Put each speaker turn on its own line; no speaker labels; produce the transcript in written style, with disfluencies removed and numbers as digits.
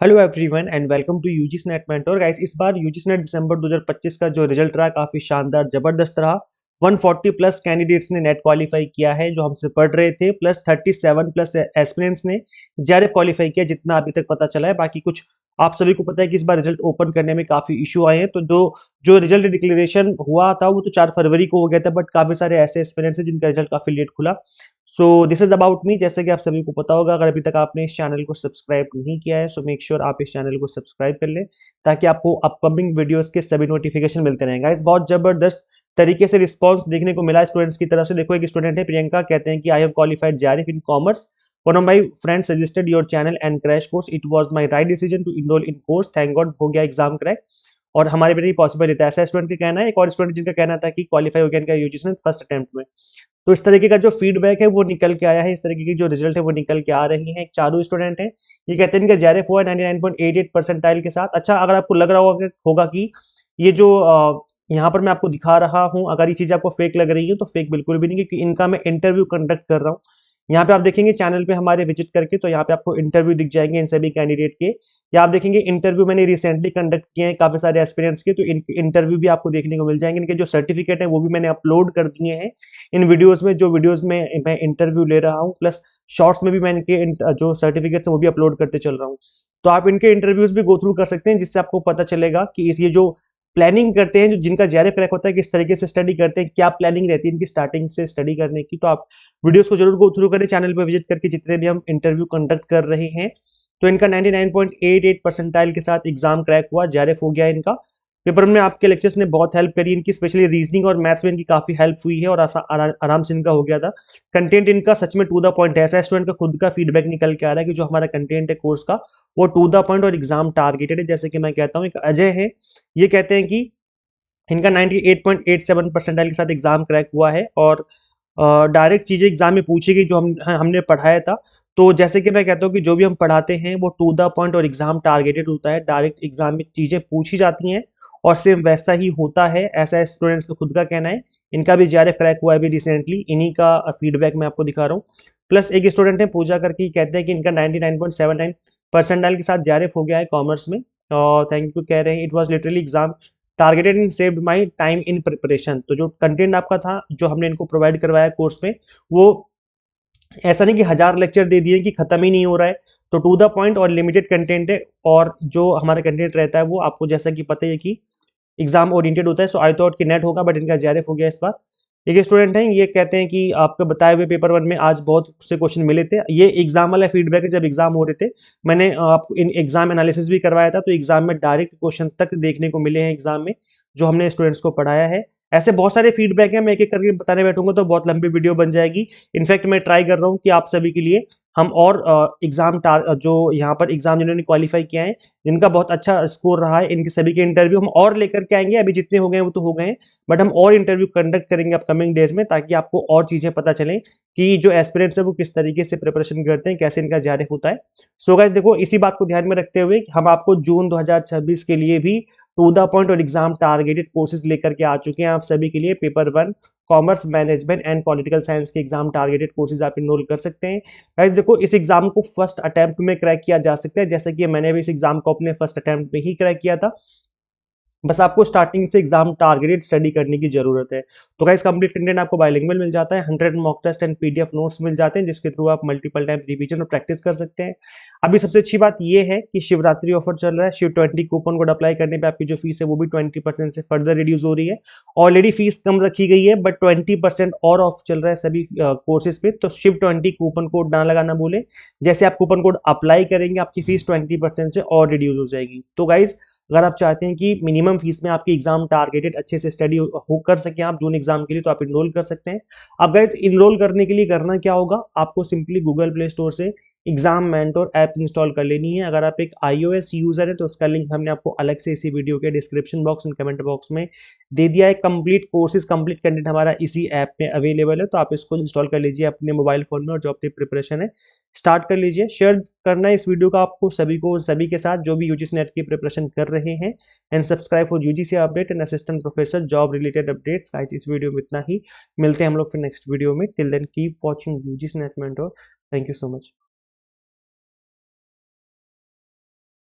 Hello everyone and welcome to UGC NET mentor guys. इस बार UGC net दिसंबर 2025 का जो रिजल्ट रहा काफी शानदार जबरदस्त रहा। 140 प्लस कैंडिडेट्स ने नेट क्वालिफाई किया है जो हमसे पढ़ रहे थे, प्लस 37 प्लस एस्पिरेंट्स ने जेआरएफ क्वालिफाई किया, जितना अभी तक पता चला है। बाकी कुछ आप सभी को पता है कि इस बार रिजल्ट ओपन करने में काफी इशू आए हैं। तो जो जो रिजल्ट डिक्लेरेशन हुआ था वो तो 4 फरवरी को हो गया था, बट काफी सारे ऐसे एस्पिरेंट्स हैं जिनका रिजल्ट काफी लेट खुला। So this is about me. जैसे कि आप सभी को पता होगा, अगर अभी तक आपने इस चैनल को सब्सक्राइब नहीं किया है सो मेक श्योर आप इस चैनल को सब्सक्राइब कर लें, ताकि आपको अपकमिंग वीडियोस के सभी नोटिफिकेशन मिलते रहेंगे। इस बहुत जबरदस्त तरीके से रिस्पांस देखने को मिला स्टूडेंट्स की तरफ से। देखो, एक स्टूडेंट है प्रियंका, कहते हैं कि I have qualified JRF in commerce. One of my friends suggested your channel and crash course. It was my right decision to enroll in course. Thank God हो गया एग्जाम क्रैक, और हमारे लिए पॉसिबल रहता है। ऐसा स्टूडेंट का कहना है। एक और स्टूडेंट जिनका कहना था कि क्वालिफाई हो गया इनका यूजीसी नेट फर्स्ट अटेम्प्ट में। तो इस तरीके का जो फीडबैक है वो निकल के आया है, इस तरीके की जो रिजल्ट है वो निकल के आ रही है। एक चारू स्टूडेंट है, ये कहते हैं इनका जेआरएफ हुआ 99.88 परसेंटाइल के साथ। अच्छा, अगर आपको लग रहा होगा कि ये जो यहाँ पर मैं आपको दिखा रहा हूँ, अगर ये चीज आपको फेक लग रही है तो फेक बिल्कुल भी नहीं, क्योंकि इनका मैं इंटरव्यू कंडक्ट कर रहा हूँ। यहाँ पे आप देखेंगे चैनल पे हमारे विजिट करके, तो यहाँ पे आपको इंटरव्यू दिख जाएंगे इन सभी कैंडिडेट के। या आप देखेंगे इंटरव्यू मैंने रिसेंटली कंडक्ट किए हैं काफी सारे एस्पिरेंट्स के, तो इनके इंटरव्यू भी आपको देखने को मिल जाएंगे। इनके जो सर्टिफिकेट है वो भी मैंने अपलोड कर दिए हैं इन वीडियोस में, जो वीडियोस में मैं इंटरव्यू ले रहा हूँ, प्लस शॉर्ट्स में भी मैं इनके जो सर्टिफिकेट्स है वो भी अपलोड करते चल रहा हूँ। तो आप इनके इंटरव्यूज भी गो थ्रू कर सकते हैं, जिससे आपको पता चलेगा कि ये जो प्लानिंग करते हैं, जो जिनका जेआरएफ क्रैक होता है, किस तरीके से स्टडी करते हैं, क्या प्लानिंग रहती है इनकी स्टार्टिंग से स्टडी करने की। तो आप वीडियोस को जरूर गो थ्रू करें, चैनल पर विजिट करके जितने भी हम इंटरव्यू कंडक्ट कर रहे हैं। तो इनका 99.88 परसेंटाइल के साथ एग्जाम क्रैक हुआ, जेआरएफ हो गया इनका। पेपर में आपके लेक्चर्स ने बहुत हेल्प करी इनकी, स्पेशली रीजनिंग और मैथ्स में इनकी काफी हेल्प हुई है, और आराम से इनका हो गया था। कंटेंट इनका सच में टू द पॉइंट है। ऐसा स्टूडेंट का खुद का फीडबैक निकल के आ रहा है कि जो हमारा कंटेंट है कोर्स का वो टू द पॉइंट और एग्जाम टारगेटेड है। जैसे कि मैं कहता हूँ, एक अजय है, ये कहते हैं कि इनका 98.87 परसेंटाइल के साथ एग्जाम क्रैक हुआ है, और डायरेक्ट चीजें एग्जाम में पूछी गई जो हमने पढ़ाया था। तो जैसे कि मैं कहता हूँ कि जो भी हम पढ़ाते हैं वो टू द पॉइंट और एग्जाम टारगेटेड होता है। डायरेक्ट एग्जाम में चीजें पूछी जाती हैं और सेम वैसा ही होता है, ऐसा स्टूडेंट्स का खुद का कहना है। इनका भी जेआरएफ क्रैक हुआ है अभी रिसेंटली, इन्हीं का फीडबैक मैं आपको दिखा रहा हूँ। प्लस एक स्टूडेंट है पूजा करके, कहते हैं कि इनका 99.79 परसेंटाइल के साथ जेआरएफ हो गया है कॉमर्स में। और थैंक यू कह रहे हैं, it was literally exam targeted in saved my time in preparation. तो जो कंटेंट आपका था, जो हमने इनको प्रोवाइड करवाया कोर्स में, वो ऐसा नहीं कि 1000 लेक्चर दे दिए कि खत्म ही नहीं हो रहा है। तो टू द पॉइंट और लिमिटेड कंटेंट है, और जो हमारा कंटेंट रहता है वो आपको जैसा कि पता है कि एग्जाम ओरिएंटेड होता है। सो आई थॉट कि नेट होगा, बट इनका जेआरएफ हो गया इस बार। एक स्टूडेंट है, ये कहते हैं कि आपके बताए हुए पेपर 1 में आज बहुत से क्वेश्चन मिले थे। ये एग्जाम वाला फीडबैक है, जब एग्जाम हो रहे थे मैंने आपको इन एग्जाम एनालिसिस भी करवाया था, तो एग्जाम में डायरेक्ट क्वेश्चन तक देखने को मिले हैं एग्जाम में, जो हमने स्टूडेंट्स को पढ़ाया है। ऐसे बहुत सारे फीडबैक है, मैं एक एक करके बताने बैठूंगा तो बहुत लंबी वीडियो बन जाएगी। इनफैक्ट मैं ट्राई कर रहा हूँ कि आप सभी के लिए हम और एग्जाम जो यहाँ पर एग्जाम जिन्होंने क्वालिफाई किया है, जिनका बहुत अच्छा स्कोर रहा है, इनके सभी के इंटरव्यू हम और लेकर के आएंगे। अभी जितने हो गए वो तो हो गए हैं, बट हम और इंटरव्यू कंडक्ट करेंगे अपकमिंग डेज में, ताकि आपको और चीजें पता चलें कि जो एस्पिरेंट्स है वो किस तरीके से प्रिपरेशन करते हैं, कैसे इनका जेआरएफ होता है। सो गाइस देखो, इसी बात को ध्यान में रखते हुए हम आपको जून 2026 के लिए भी टू द पॉइंट और एग्जाम टारगेटेड कोर्सेज लेकर के आ चुके हैं आप सभी के लिए। Paper 1 commerce management and political science के एग्जाम टारगेटेड कोर्सेज आप इनरोल कर सकते हैं। गाइस देखो, इस एग्जाम को फर्स्ट अटेम्प्ट में क्रैक किया जा सकता है, जैसे कि मैंने भी इस एग्जाम को अपने फर्स्ट अटेम्प्ट में ही क्रैक किया था। बस आपको स्टार्टिंग से एग्जाम टारगेटेड स्टडी करने की जरूरत है। तो गाइस, कंप्लीट कंटेंट आपको बाइलिंगुअल मिल जाता है, 100 mock test and PDF notes मिल जाते हैं, जिसके थ्रू आप मल्टीपल टाइम रिवीजन और प्रैक्टिस कर सकते हैं। अभी सबसे अच्छी बात यह है कि शिवरात्रि ऑफर चल रहा है। शिव 20 कूपन कोड अप्लाई करने पे आपकी जो फीस है वो भी 20% से फर्दर रिड्यूस हो रही है। ऑलरेडी फीस कम रखी गई है, बट 20% और ऑफ चल रहा है सभी कोर्सेज पे। तो शिव 20 कूपन कोड ना लगाना भूले। जैसे आप कूपन कोड अप्लाई करेंगे, आपकी फीस 20% से और रिड्यूस हो जाएगी। तो गाइज, अगर आप चाहते हैं कि मिनिमम फीस में आपकी एग्जाम टारगेटेड अच्छे से स्टडी हो कर सके आप जून एग्जाम के लिए, तो आप इनरोल कर सकते हैं। अब गाइस, इनरोल करने के लिए करना क्या होगा, आपको सिंपली गूगल प्ले स्टोर से एग्जाम मेंटोर ऐप इंस्टॉल कर लेनी है। अगर आप एक iOS यूजर है तो उसका लिंक हमने आपको अलग से इसी वीडियो के description box and comment box में दे दिया है। कंप्लीट कोर्सेज, कंप्लीट कंटेंट हमारा इसी ऐप में अवेलेबल है, तो आप इसको इंस्टॉल कर लीजिए अपने मोबाइल फोन में, और जो अपनी प्रिपरेशन है स्टार्ट कर लीजिए। शेयर करना है इस वीडियो का आपको सभी को, सभी के साथ जो भी यूजीसी नेट की प्रिपरेशन कर रहे हैं। And subscribe for UGC update and assistant professor job related updates. Guys, इस वीडियो में इतना ही, मिलते हैं हम लोग फिर नेक्स्ट वीडियो में। Till then keep watching UGC NET mentor. Thank you so much.